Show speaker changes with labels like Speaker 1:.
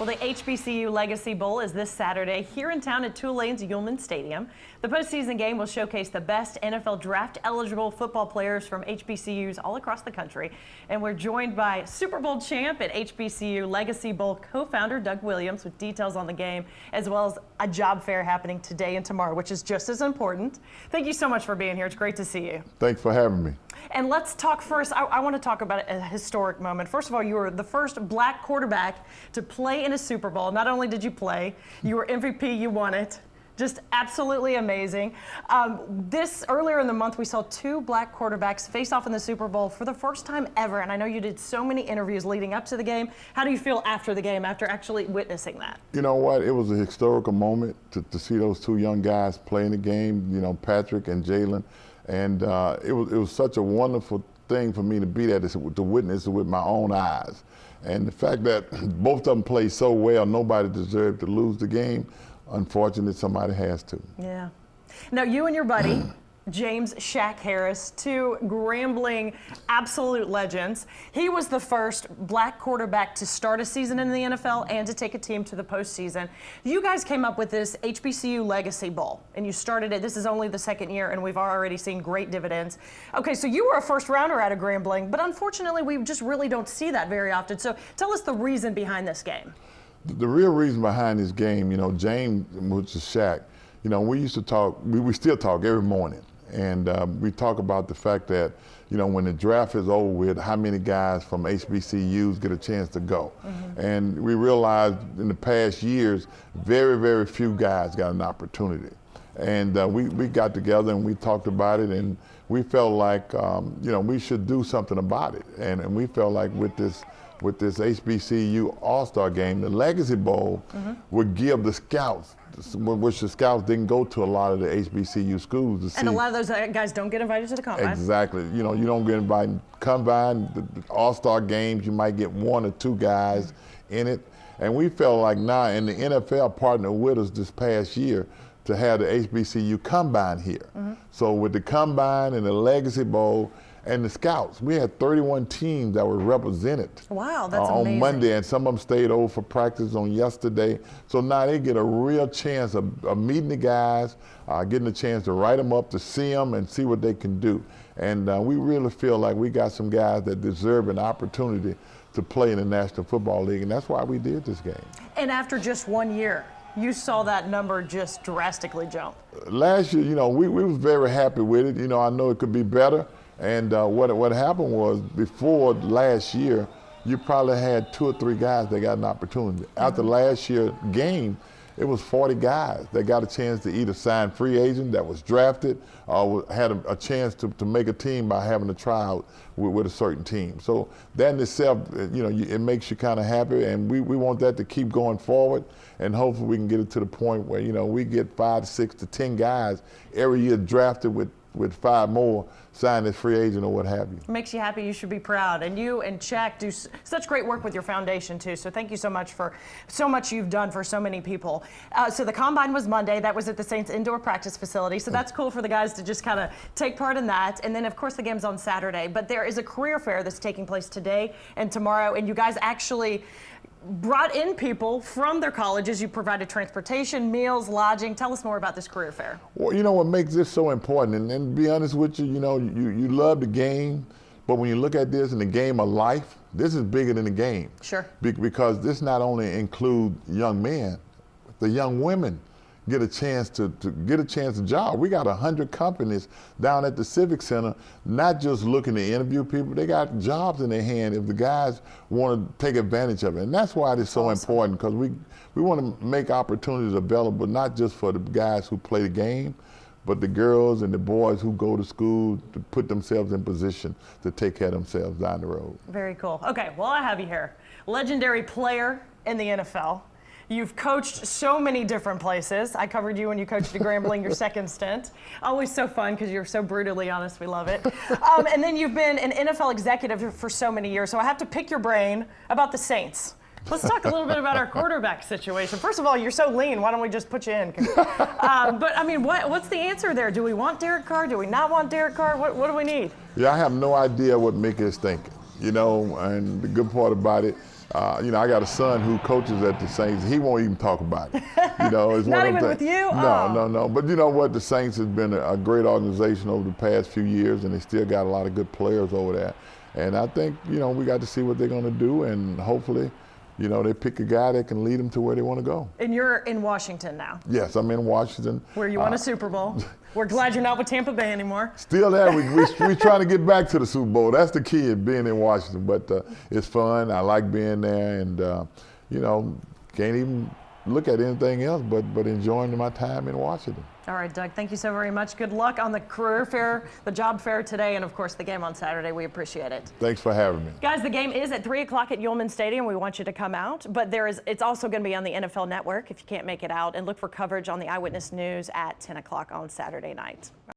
Speaker 1: Well, the HBCU Legacy Bowl is this Saturday here in town at Tulane's Ullman Stadium. The postseason game will showcase the best NFL draft-eligible football players from HBCUs all across the country. And we're joined by Super Bowl champ and HBCU Legacy Bowl co-founder Doug Williams with details on the game, as well as a job fair happening today and tomorrow, which is just as important. Thank you so much for being here. It's great to see you.
Speaker 2: Thanks for having me.
Speaker 1: And let's talk first. I want to talk about a historic moment. First of all, you were the first black quarterback to play in a Super Bowl. Not only did you play, you were MVP, you won it. Just absolutely amazing. Earlier in the month, we saw two black quarterbacks face off in the Super Bowl for the first time ever. And I know you did so many interviews leading up to the game. How do you feel after the game, after actually witnessing that?
Speaker 2: You know what? It was a historical moment to see those two young guys play in the game, you know, Patrick and Jalen. And it was such a wonderful thing for me to be there to witness it with my own eyes. And the fact that both of them played so well, nobody deserved to lose the game. Unfortunately, somebody has to.
Speaker 1: Yeah. Now, you and your buddy, James Shaq Harris, two Grambling absolute legends. He was the first black quarterback to start a season in the NFL and to take a team to the postseason. You guys came up with this HBCU Legacy Bowl, and you started it. This is only the second year, and we've already seen great dividends. Okay, so you were a first rounder out of Grambling, but unfortunately, we just really don't see that very often. So tell us the reason behind this game.
Speaker 2: The real reason behind this game, you know, James, which is Shaq, you know, we used to talk, we still talk every morning. And we talk about the fact that, you know, when the draft is over with, how many guys from HBCUs get a chance to go. And we realized in the past years, very, very few guys got an opportunity. And we got together and we talked about it, and we felt like, you know, we should do something about it. And we felt like with this HBCU All-Star game, the Legacy Bowl would give the scouts, which the scouts didn't go to a lot of the HBCU schools to see.
Speaker 1: And a lot of those guys don't get invited to the combine.
Speaker 2: Exactly. You know, you don't get invited to combine, the All-Star games, you might get one or two guys in it. And we felt like now, and the NFL partnered with us this past year to have the HBCU combine here. So with the combine and the Legacy Bowl, and the scouts, we had 31 teams that were represented.
Speaker 1: Wow, that's
Speaker 2: on
Speaker 1: amazing.
Speaker 2: Monday, and some of them stayed over for practice on yesterday. So now they get a real chance of meeting the guys, getting a chance to write them up, to see them and see what they can do. And we really feel like we got some guys that deserve an opportunity to play in the National Football League, and that's why we did this game.
Speaker 1: And after just 1 year, you saw that number just drastically jump.
Speaker 2: Last year, you know, we was very happy with it. You know, I know it could be better. And what happened was, before last year, you probably had 2 or 3 guys that got an opportunity. After last year's game, it was 40 guys that got a chance to either sign free agent that was drafted or had a chance to make a team by having a tryout with a certain team. So that in itself, you know, it makes you kind of happy, and we want that to keep going forward, and hopefully we can get it to the point where, you know, we get 5 to 6 to 10 guys every year drafted with 5 more signed as free agent or what have you.
Speaker 1: Makes you happy. You should be proud. And you and Shaq do such great work with your foundation too. So thank you so much for so much you've done for so many people. So the combine was Monday. That was at the Saints indoor practice facility. So that's cool for the guys to just kind of take part in that. And then of course the game's on Saturday. But there is a career fair that's taking place today and tomorrow. And you guys actually brought in people from their colleges. You provided transportation, meals, lodging. Tell us more about this career fair.
Speaker 2: Well, you know what makes this so important, and to be honest with you, you know, you love the game, but when you look at this in the game of life, this is bigger than the game.
Speaker 1: Sure.
Speaker 2: Because this not only includes young men, the young women get a chance to job. We got 100 companies down at the Civic Center, not just looking to interview people, they got jobs in their hand if the guys want to take advantage of it. And that's why it's so important, because we want to make opportunities available, not just for the guys who play the game, but the girls and the boys who go to school to put themselves in position to take care of themselves down the road.
Speaker 1: Very cool. Okay, well, I have you here. Legendary player in the NFL. You've coached so many different places. I covered you when you coached at Grambling, your second stint. Always so fun because you're so brutally honest. We love it. And then you've been an NFL executive for so many years. So I have to pick your brain about the Saints. Let's talk a little bit about our quarterback situation. First of all, you're so lean. Why don't we just put you in? But I mean, what's the answer there? Do we want Derek Carr? Do we not want Derek Carr? What do we need?
Speaker 2: Yeah, I have no idea what Mick is thinking. You know, and the good part about it, You know, I got a son who coaches at the Saints. He won't even talk about it. You know, it's
Speaker 1: Not
Speaker 2: one of
Speaker 1: even
Speaker 2: them
Speaker 1: with
Speaker 2: things.
Speaker 1: you?
Speaker 2: No,
Speaker 1: Oh.
Speaker 2: no. But you know what? The Saints has been a great organization over the past few years, and they still got a lot of good players over there. And I think, you know, we got to see what they're going to do, and hopefully, you know, they pick a guy that can lead them to where they want to go.
Speaker 1: And you're in Washington now,
Speaker 2: Yes, I'm in Washington.
Speaker 1: where you won a Super Bowl. We're glad you're not with Tampa Bay anymore.
Speaker 2: Still there. We're trying to get back to the Super Bowl. That's the key of being in Washington. But it's fun. I like being there, and you know, can't even look at anything else but enjoying my time in Washington.
Speaker 1: All right, Doug, thank you so very much. Good luck on the career fair, the job fair today, and of course the game on Saturday. We appreciate it.
Speaker 2: Thanks for having me.
Speaker 1: Guys, the game is at 3 o'clock at Yulman Stadium. We want you to come out, but it's also going to be on the NFL Network if you can't make it out, and look for coverage on the Eyewitness News at 10 o'clock on Saturday night.